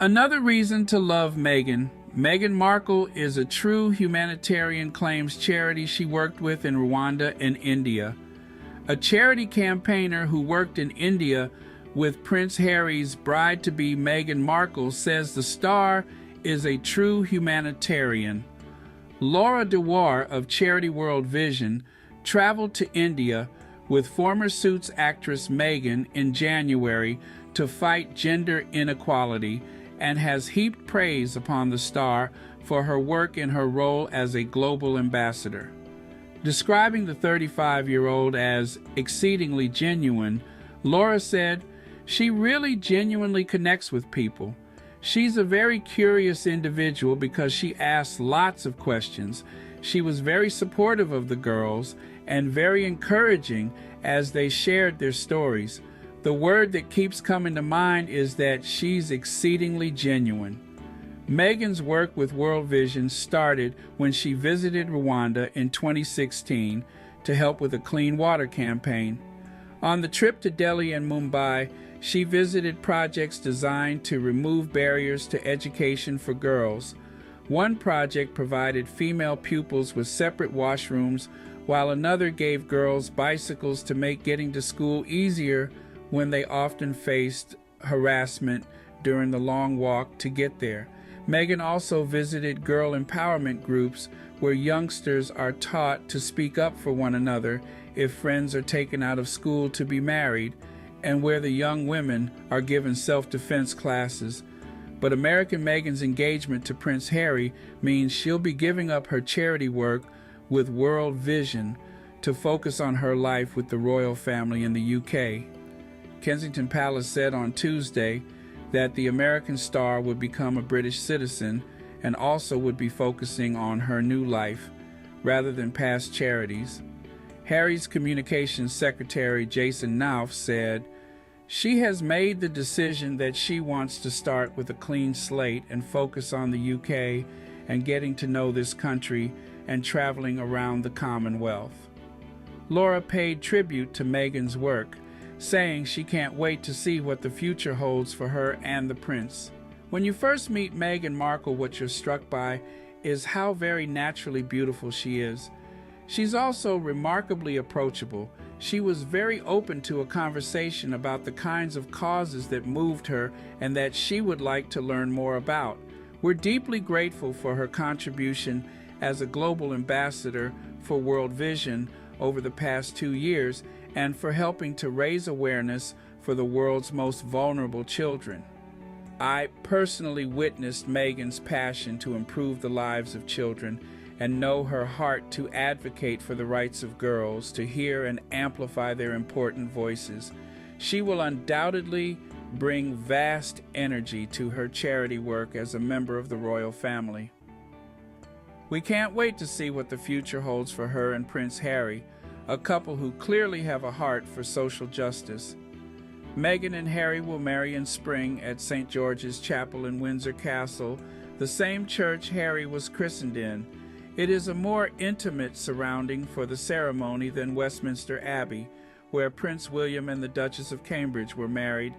Another reason to love Meghan. Meghan Markle is a true humanitarian, claims charity she worked with in Rwanda and India. A charity campaigner who worked in India with Prince Harry's bride-to-be Meghan Markle says the star is a true humanitarian. Laura Dewar of Charity World Vision traveled to India with former Suits actress Meghan in January to fight gender inequality and has heaped praise upon the star for her work in her role as a global ambassador. Describing the 35-year-old as exceedingly genuine, Laura said, "She really genuinely connects with people. She's a very curious individual because she asks lots of questions. She was very supportive of the girls and very encouraging as they shared their stories. The word that keeps coming to mind is that she's exceedingly genuine." Meghan's work with World Vision started when she visited Rwanda in 2016 to help with a clean water campaign. On the trip to Delhi and Mumbai, she visited projects designed to remove barriers to education for girls. One project provided female pupils with separate washrooms, while another gave girls bicycles to make getting to school easier when they often faced harassment during the long walk to get there. Meghan also visited girl empowerment groups where youngsters are taught to speak up for one another if friends are taken out of school to be married, and where the young women are given self-defense classes. But American Meghan's engagement to Prince Harry means she'll be giving up her charity work with World Vision to focus on her life with the royal family in the UK. Kensington Palace said on Tuesday that the American star would become a British citizen and also would be focusing on her new life rather than past charities. Harry's communications secretary Jason Nauf said, "She has made the decision that she wants to start with a clean slate and focus on the UK and getting to know this country and traveling around the Commonwealth." Laura paid tribute to Meghan's work, saying she can't wait to see what the future holds for her and the prince. When you first meet Meghan Markle, what you're struck by is how very naturally beautiful she is. She's also remarkably approachable. She was very open to a conversation about the kinds of causes that moved her and that she would like to learn more about. We're deeply grateful for her contribution as a global ambassador for World Vision over the past 2 years and for helping to raise awareness for the world's most vulnerable children. I personally witnessed Meghan's passion to improve the lives of children and know her heart to advocate for the rights of girls to hear and amplify their important voices. She will undoubtedly bring vast energy to her charity work as a member of the royal family. We can't wait to see what the future holds for her and Prince Harry, a couple who clearly have a heart for social justice. Meghan and Harry will marry in spring at St. George's Chapel in Windsor Castle, the same church Harry was christened in. It is a more intimate surrounding for the ceremony than Westminster Abbey, where Prince William and the Duchess of Cambridge were married.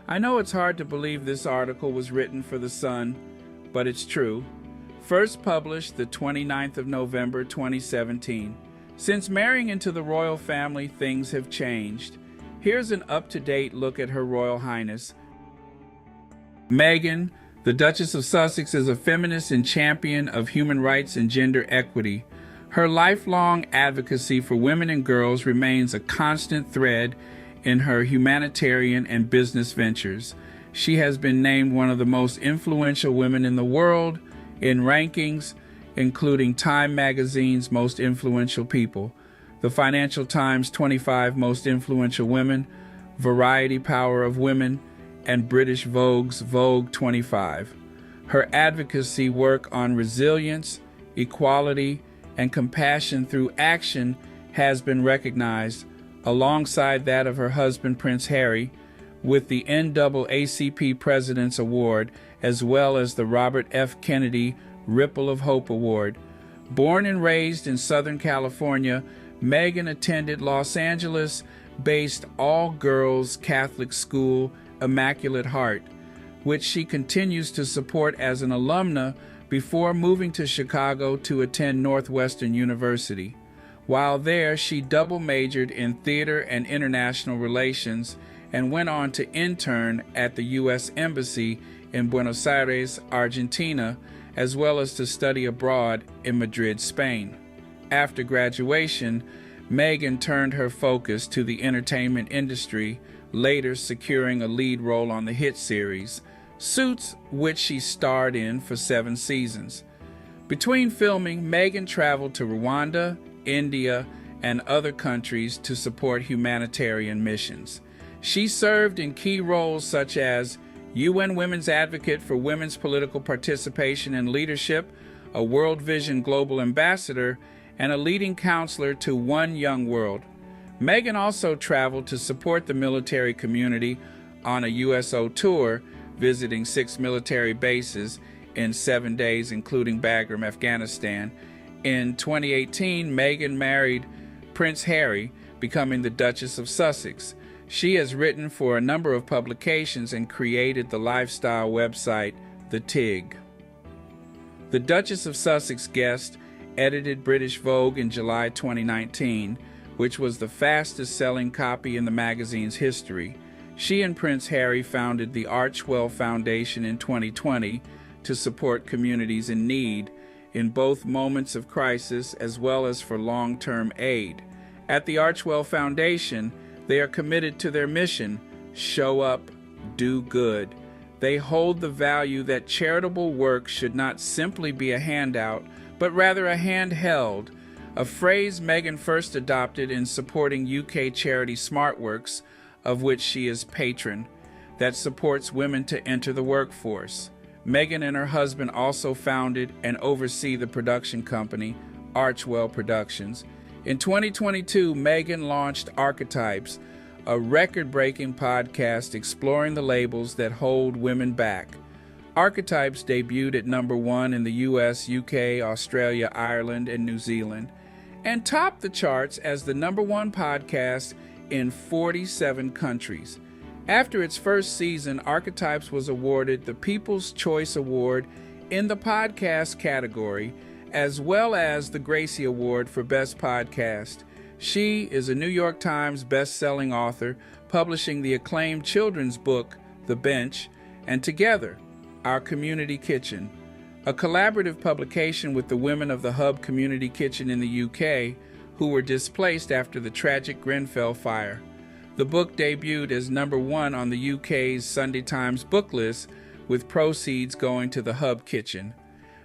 I know it's hard to believe this article was written for The Sun, but it's true. First published the 29th of November 2017. Since marrying into the royal family, things have changed. Here's an up-to-date look at Her Royal Highness. Meghan, the Duchess of Sussex, is a feminist and champion of human rights and gender equity. Her lifelong advocacy for women and girls remains a constant thread in her humanitarian and business ventures. She has been named one of the most influential women in the world in rankings, including Time magazine's Most Influential People, the Financial Times 25 Most Influential Women, Variety Power of Women, and British Vogue's Vogue 25. Her advocacy work on resilience, equality, and compassion through action has been recognized, alongside that of her husband Prince Harry, with the NAACP President's Award, as well as the Robert F. Kennedy Ripple of Hope Award. Born and raised in Southern California, Meghan attended Los Angeles-based all-girls Catholic school Immaculate Heart. which she continues to support as an alumna before moving to Chicago to attend Northwestern University. While there, she double majored in theater and international relations and went on to intern at the U.S. Embassy in Buenos Aires, Argentina, as well as to study abroad in Madrid, Spain. After graduation, Meghan turned her focus to the entertainment industry, later securing a lead role on the hit series Suits, which she starred in for 7 seasons. Between filming, Meghan traveled to Rwanda, India, and other countries to support humanitarian missions. She served in key roles such as UN Women's Advocate for Women's Political Participation and Leadership, a World Vision Global Ambassador, and a leading counselor to One Young World. Meghan also traveled to support the military community on a USO tour, visiting 6 military bases in 7 days, including Bagram, Afghanistan. In 2018, Meghan married Prince Harry, becoming the Duchess of Sussex. She has written for a number of publications and created the lifestyle website, The Tig. The Duchess of Sussex guest edited British Vogue in July 2019, which was the fastest-selling copy in the magazine's history. She and Prince Harry founded the Archwell Foundation in 2020 to support communities in need in both moments of crisis as well as for long-term aid. At the Archwell Foundation, they are committed to their mission, show up, do good. They hold the value that charitable work should not simply be a handout, but rather a hand held, a phrase Meghan first adopted in supporting UK charity SmartWorks, of which she is patron, that supports women to enter the workforce. Meghan and her husband also founded and oversee the production company, Archwell Productions. In 2022, Meghan launched Archetypes, a record-breaking podcast exploring the labels that hold women back. Archetypes debuted at #1 in the US, UK, Australia, Ireland, and New Zealand, and topped the charts as the #1 podcast in 47 countries. After its first season, Archetypes was awarded the People's Choice Award in the podcast category, as well as the Gracie Award for Best Podcast. She is a New York Times best-selling author, publishing the acclaimed children's book, The Bench, and Together, Our Community Kitchen, a collaborative publication with the women of the Hub Community Kitchen in the UK, who were displaced after the tragic Grenfell fire. The book debuted as #1 on the UK's Sunday Times book list, with proceeds going to the Hub Kitchen.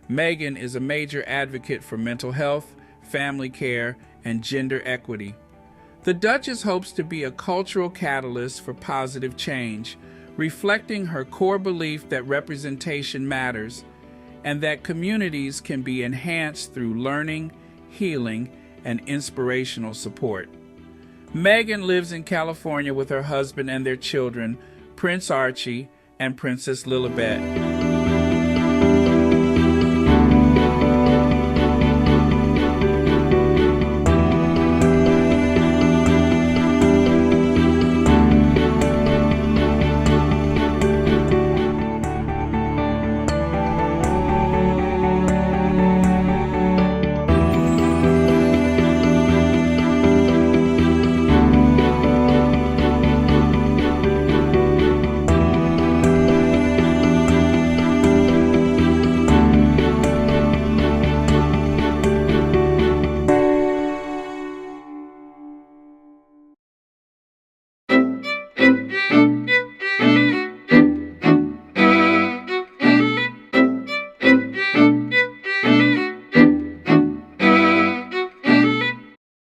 Meghan is a major advocate for mental health, family care, and gender equity. The Duchess hopes to be a cultural catalyst for positive change, reflecting her core belief that representation matters and that communities can be enhanced through learning, healing, and inspirational support. Meghan lives in California with her husband and their children, Prince Archie and Princess Lilibet.